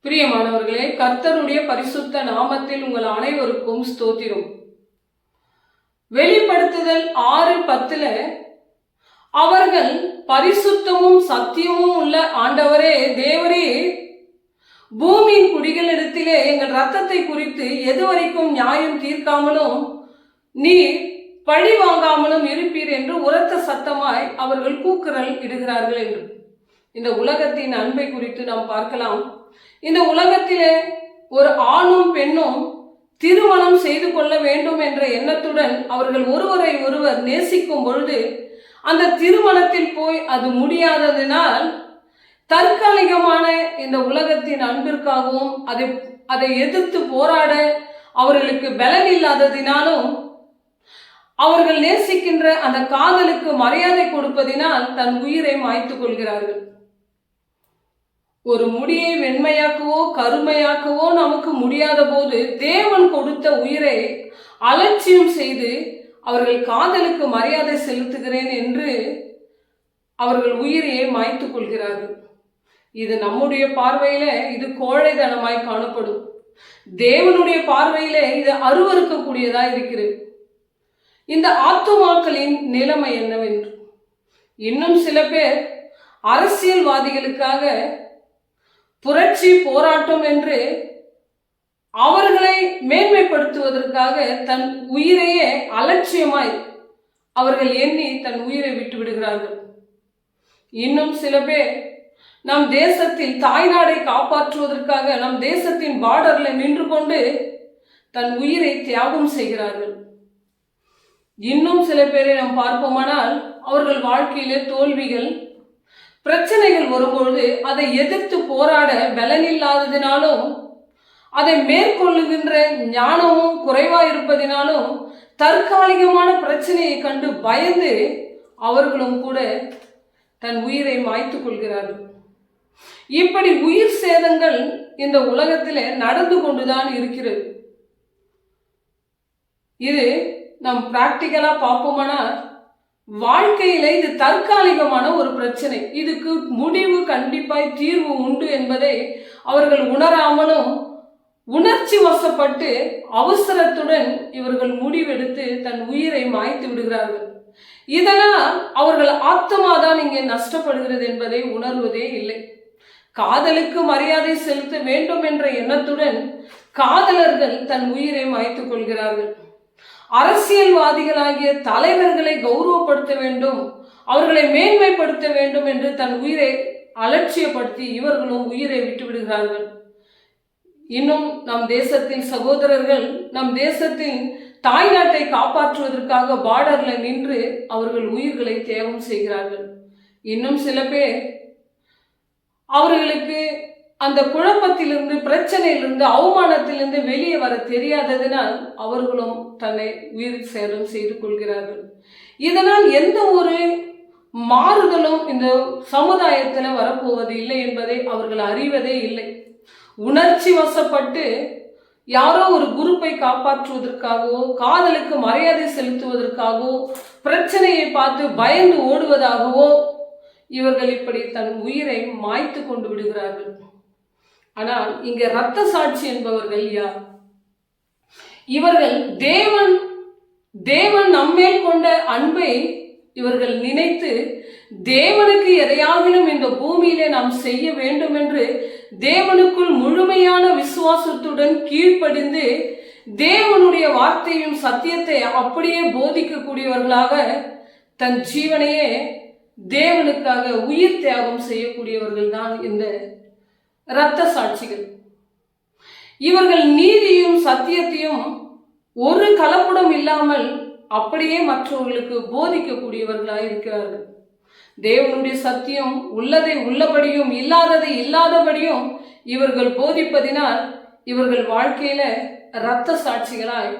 பிரியமானவர்களே, கர்த்தருடைய பரிசுத்த நாமத்தில் உங்கள் அனைவருக்கும் ஸ்தோத்திரம். வெளிப்படுத்துதல் 6:10 அவர்கள் பரிசுத்தமும் சத்தியமும் உள்ள ஆண்டவரே தேவரே, பூமியின் குடிகளிடத்திலே எங்கள் இரத்தத்தை குறித்து எதுவரைக்கும் நியாயம் தீர்க்காமலும் நீர் பழி வாங்காமலும் இருப்பீர் என்று உரத்த சத்தமாய் அவர்கள் கூக்குரல் இடுகிறார்கள் என்று. இந்த உலகத்தின் அன்பை குறித்து நாம் பார்க்கலாம். இந்த உலகத்திலே ஒரு ஆணும் பெண்ணும் திருமணம் செய்து கொள்ள வேண்டும் என்ற எண்ணத்துடன் அவர்கள் ஒருவரை ஒருவர் நேசிக்கும் பொழுது அந்த திருமணத்தில் போய் அது முடியாததினால் தற்காலிகமான இந்த உலகத்தின் அன்பிற்காகவும் அதை எதிர்த்து போராட அவர்களுக்கு பலன் இல்லாததினாலும் அவர்கள் நேசிக்கின்ற அந்த காதலுக்கு மரியாதை கொடுப்பதினால் தன் உயிரை மாய்த்துக் கொள்கிறார்கள். ஒரு முடியை வெண்மையாக்கவோ கருமையாக்கவோ நமக்கு முடியாத போது தேவன் கொடுத்த உயிரை அலட்சியம் செய்து அவர்கள் காதலுக்கு மரியாதை செலுத்துகிறேன் என்று அவர்கள் உயிரையே மாய்த்துக் கொள்கிறார்கள். இது நம்முடைய பார்வையில இது கோழைத்தனமாய் காணப்படும். தேவனுடைய பார்வையில இது அருவருக்கக்கூடியதா இருக்கிறது. இந்த ஆத்துமாக்களின் நிலைமை என்னவென்று இன்னும் சில பேர் அரசியல்வாதிகளுக்காக புரட்சி போராட்டம் என்று அவர்களை மேன்மைப்படுத்துவதற்காக தன் உயிரையே அலட்சியமாய் அவர்கள் எண்ணி தன் உயிரை விட்டு விடுகிறார்கள். இன்னும் சில பேர் நம் தேசத்தில் தாய்நாடை காப்பாற்றுவதற்காக நம் தேசத்தின் பார்டர்ல நின்று கொண்டு தன் உயிரை தியாகம் செய்கிறார்கள். இன்னும் சில பேரை நாம் பார்ப்போமானால் அவர்கள் வாழ்க்கையிலே தோல்விகள் பிரச்சனைகள் வரும்பொழுது அதை எதிர்த்து போராட பலனில்லாததினாலும் அதை மேற்கொள்ளுகின்ற ஞானமும் குறைவாயிருப்பதினாலும் தற்காலிகமான பிரச்சனையை கண்டு பயந்து அவர்களும் கூட தன் உயிரை மாய்த்துக் கொள்கிறார்கள். இப்படி உயிர் சேதங்கள் இந்த உலகத்திலே நடந்து கொண்டுதான் இருக்கிறது. இது நாம் பிராக்டிக்கலா பார்ப்போம்னா வாழ்க்கையில இது தற்காலிகமான ஒரு பிரச்சனை. இதுக்கு முடிவு கண்டிப்பாய் தீர்வு உண்டு என்பதை அவர்கள் உணராமலும் உணர்ச்சி வசப்பட்டு அவசரத்துடன் இவர்கள் முடிவெடுத்து தன் உயிரை மாய்த்து விடுகிறார்கள். இதனால் அவர்கள் ஆத்மாதான் இங்கே நஷ்டப்படுகிறது என்பதை உணர்வதே இல்லை. காதலுக்கு மரியாதை செலுத்த வேண்டும் என்ற எண்ணத்துடன் காதலர்கள் தன் உயிரை மாய்த்துக் கொள்கிறார்கள். அரசியல்வாதிகளாகிய தலைவர்களை கௌரவப்படுத்த வேண்டும், அவர்களை மேன்மைப்படுத்த வேண்டும் என்று தன் உயிரை அலட்சியப்படுத்தி இவர்களும் உயிரை விட்டு விடுகிறார்கள். இன்னும் நம் தேசத்தின் சகோதரர்கள் நம் தேசத்தின் தாய்நாட்டை காப்பாற்றுவதற்காக பார்டர்ல நின்று அவர்கள் உயிர்களை தியாகம் செய்கிறார்கள். இன்னும் சில பேர் அவர்களுக்கு அந்த குழப்பத்திலிருந்து பிரச்சனையிலிருந்து அவமானத்திலிருந்து வெளியே வர தெரியாததினால் அவர்களும் தன்னை உயிர் சேதம் செய்து கொள்கிறார்கள். இதனால் எந்த ஒரு மாறுதலும் இந்த சமுதாயத்தில் வரப்போவது இல்லை என்பதை அவர்கள் அறிவதே இல்லை. உணர்ச்சி வசப்பட்டு யாரோ ஒரு குரூப்பை காப்பாற்றுவதற்காகவோ காதலுக்கு மரியாதை செலுத்துவதற்காகவோ பிரச்சனையை பார்த்து பயந்து ஓடுவதாகவோ இவர்கள் இப்படி தன் உயிரை மாய்த்து கொண்டு விடுகிறார்கள். ஆனால் இங்க இரத்த சாட்சி என்பவர்கள் யார்? இவர்கள் தேவன் நம்மேல் கொண்ட அன்பை இவர்கள் நினைத்து தேவனுக்கு எதையாகிலும் இந்த பூமியிலே நாம் செய்ய வேண்டும் என்று தேவனுக்குள் முழுமையான விசுவாசத்துடன் கீழ்ப்படிந்து தேவனுடைய வார்த்தையும் சத்தியத்தை அப்படியே போதிக்கக்கூடியவர்களாக தன் ஜீவனையே தேவனுக்காக உயிர் தியாகம் செய்யக்கூடியவர்கள் தான் இந்த இரத்த சாட்சிகள். இவர்கள் நீதியும் சத்தியத்தையும் ஒரு கலப்படம் இல்லாமல் அப்படியே மற்றவர்களுக்கு போதிக்கக்கூடியவர்களாக இருக்கிறார்கள். தேவனுடைய சத்தியம் உள்ளதை உள்ளபடியும் இல்லாததை இல்லாதபடியும் இவர்கள் போதிப்பதினால் இவர்கள் வாழ்க்கையில இரத்த சாட்சிகளாய்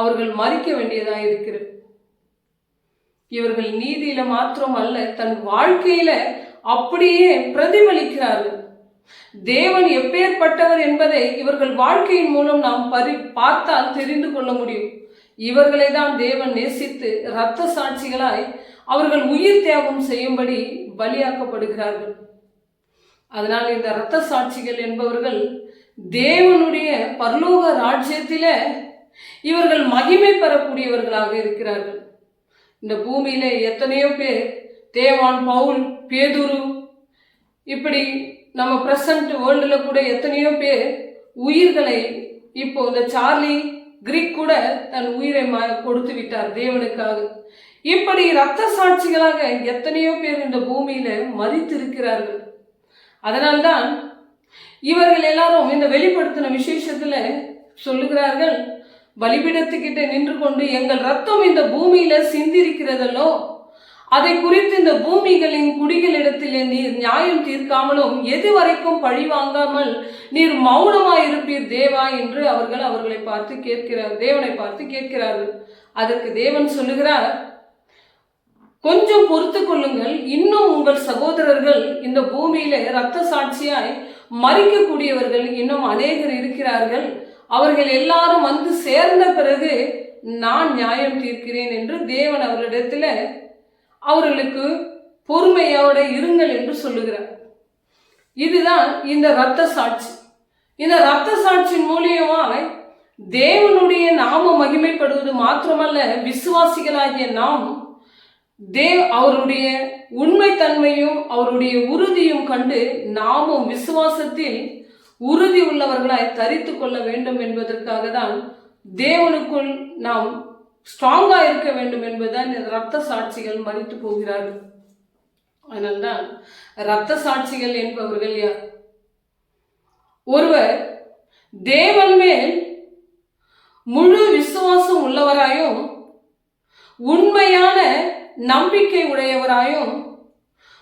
அவர்கள் மறிக்க வேண்டியதாக இருக்கிறது. இவர்கள் நீதியில மாத்திரம் அல்ல, தன் வாழ்க்கையில அப்படியே பிரதிபலிக்கிறார்கள். தேவன் எப்பேற்பட்டவர் என்பதை இவர்கள் வாழ்க்கையின் மூலம் நாம் பார்த்தால் தெரிந்து கொள்ள முடியும். இவர்களை தான் தேவன் நேசித்து இரத்த சாட்சிகளாய் அவர்கள் உயிர் தியாகம் செய்யும்படி பலியாக்கப்படுகிறார்கள். அதனால் இந்த இரத்த சாட்சிகள் என்பவர்கள் தேவனுடைய பரலோக ராஜ்யத்தில இவர்கள் மகிமை பெறக்கூடியவர்களாக இருக்கிறார்கள். இந்த பூமியில எத்தனையோ பேர், தேவான், பவுல், பேதுரு, இப்படி நம்ம பிரசன்ட் வேர்ல்டுல கூட எத்தனையோ பேர் உயிர்களை, இப்போ இந்த சார்லி கிரீக் கூட தன் உயிரை கொடுத்து விட்டார் தேவனுக்காக. இப்படி இரத்த சாட்சிகளாக எத்தனையோ பேர் இந்த பூமியில மரித்திருக்கிறார்கள். அதனால்தான் இவர்கள் எல்லாரும் இந்த வெளிப்படுத்தின விசேஷத்துல சொல்லுகிறார்கள், பலிபீடத்துக்கிட்ட நின்று கொண்டு எங்கள் ரத்தம் இந்த பூமியில சிந்திருக்கிறதல்லோ, அதை குறித்து இந்த பூமிகளின் குடிகளிடத்திலே நீர் நியாயம் தீர்க்காமலும் எதுவரைக்கும் பழி வாங்காமல் நீர் மௌனமாயிருப்பீர் தேவா என்று அவர்களை பார்த்து கேட்கிறார், தேவனை பார்த்து கேட்கிறார்கள். அதற்கு தேவன் சொல்லுகிறார், கொஞ்சம் பொறுத்து கொள்ளுங்கள், இன்னும் உங்கள் சகோதரர்கள் இந்த பூமியில இரத்த சாட்சியாய் மரிக்கக்கூடியவர்கள் இன்னும் அநேகர் இருக்கிறார்கள். அவர்கள் எல்லாரும் வந்து சேர்ந்த பிறகு நான் நியாயம் தீர்க்கிறேன் என்று தேவன் அவர்களிடத்துல அவர்களுக்கு பொறுமையோட இருங்கள் என்று சொல்லுகிறார். இதுதான் இந்த இரத்த சாட்சி. இந்த இரத்த சாட்சியின் மூலியமாய் தேவனுடைய நாம மகிமைப்படுவது மாத்திரமல்ல, விசுவாசிகளாகிய நாம் அவருடைய உண்மை தன்மையும் அவருடைய உறுதியும் கண்டு நாமும் விசுவாசத்தில் உறுதி உள்ளவர்களாய் தரித்து கொள்ள வேண்டும் என்பதற்காக தான் தேவனுக்குள் நாம் ஸ்ட்ராங்கா இருக்க வேண்டும் என்பதுதான் இந்த இரத்த சாட்சிகள் மரித்து போகிறார்கள். அதனால்தான் இரத்த சாட்சிகள் என்பவர்கள் யார்? ஒருவர் தேவன் மேல் முழு விசுவாசம் உள்ளவராயும் உண்மையான நம்பிக்கை உடையவராயும்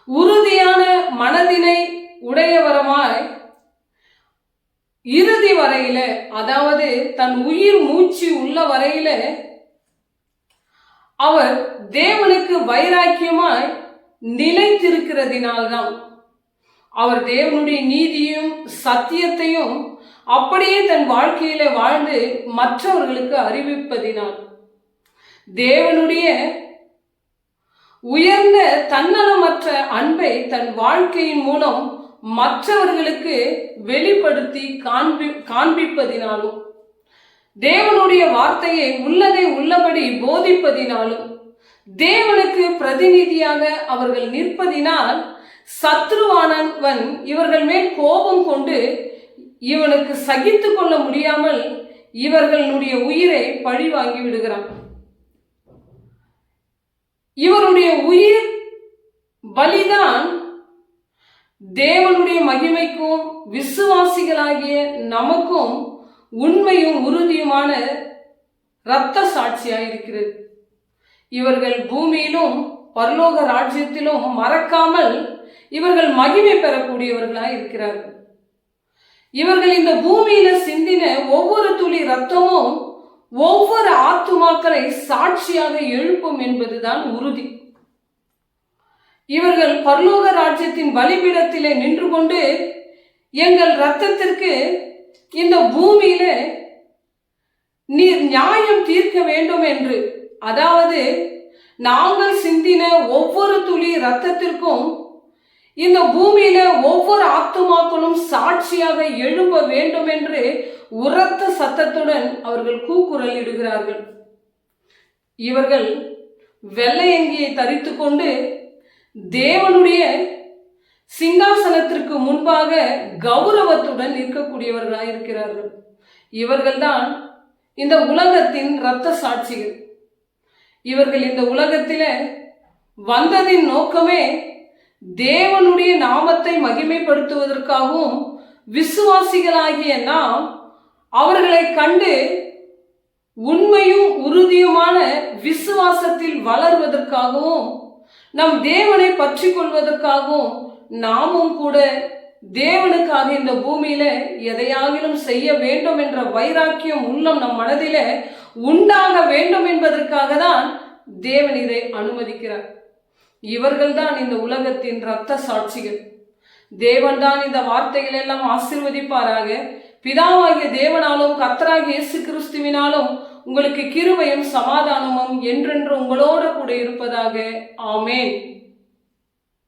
உறுதியான மனதினை உடையவருமாய் இறுதி வரையில, அதாவது தன் உயிர் மூச்சு உள்ள வரையில அவர் தேவனுக்கு வைராக்கியமாய் நிலைத்திருக்கிறதினால்தான், அவர் தேவனுடைய நீதியும் சத்தியத்தையும் அப்படியே தன் வாழ்க்கையில வாழ்ந்து மற்றவர்களுக்கு அறிவிப்பதினால், தேவனுடைய உயர்ந்த தன்னலமற்ற அன்பை தன் வாழ்க்கையின் மூலம் மற்றவர்களுக்கு வெளிப்படுத்தி காண்பிப்பதினாலும், தேவனுடைய வார்த்தையை உள்ளதை உள்ளபடி போதிப்பதினாலும், தேவனுக்கு பிரதிநிதியாக அவர்கள் நிற்பதினால் சத்ருவானவன் இவர்கள் மேல் கோபம் கொண்டு இவனுக்கு சகித்து கொள்ள முடியாமல் இவர்களுடைய உயிரை பழி வாங்கி விடுகிறான். இவருடைய உயிர் பலிதான் தேவனுடைய மகிமைக்கும் விசுவாசிகளாகிய நமக்கும் உண்மையும் உறுதியுமான இரத்த சாட்சியாய் இருக்கிறது. இவர்கள் பூமியிலும் பரலோக ராஜ்யத்திலும் மறக்காமல் இவர்கள் மகிமை பெறக்கூடியவர்களாய் இருக்கிறார்கள். இவர்கள் இந்த பூமியில சிந்தின ஒவ்வொரு துளி ரத்தமும் ஒவ்வொரு ஆத்துமாக்களை சாட்சியாக எழுப்பும் என்பதுதான் உறுதி. இவர்கள் பரலோக ராஜ்யத்தின் பலிபீடத்திலே நின்று கொண்டு எங்கள் இரத்தத்திற்கு இந்த பூமியில நீர் நியாயம் தீர்க்க வேண்டும் என்று, அதாவது நாங்கள் சிந்தின ஒவ்வொரு துளி இரத்தத்திற்கும் இந்த பூமியில ஒவ்வொரு ஆத்துமாக்களும் சாட்சியாக எழும்ப வேண்டும் என்று உரத்த சத்தத்துடன் அவர்கள் கூக்குரல் இடுகிறார்கள். இவர்கள் வெள்ளையங்கியை தரித்து கொண்டு தேவனுடைய சிங்காசனத்திற்கு முன்பாக கௌரவத்துடன் நிற்கக்கூடியவர்களாய் இருக்கிறார்கள். இவர்கள்தான் இந்த உலகத்தின் இரத்த சாட்சிகள். இவர்கள் இந்த உலகத்தில வந்ததின் நோக்கமே தேவனுடைய நாமத்தை மகிமைப்படுத்துவதற்காகவும் விசுவாசிகளாகிய நாம் அவர்களை கண்டு உண்மையும் உறுதியுமான விசுவாசத்தில் வளர்வதற்காகவும் நம் தேவனை பற்றி கொள்வதற்காகவும் நாமும் கூட தேவனுக்காக இந்த பூமியில எதையாகிலும் செய்ய வேண்டும் என்ற வைராக்கியம் உள்ளம் நம் மனதில உண்டாக வேண்டும் என்பதற்காக தான் தேவன் இதை அனுமதிக்கிறார். இவர்கள்தான் இந்த உலகத்தின் இரத்த சாட்சிகள். தேவன் தான் இந்த வார்த்தைகள் எல்லாம் ஆசீர்வதிப்பாராக. பிதாவாகிய தேவனாலும் கர்த்தராகிய இயேசு கிறிஸ்துவினாலும் உங்களுக்கு கிருபையும் சமாதானமும் என்றென்று உங்களோடு கூட இருப்பதாக. ஆமேன்.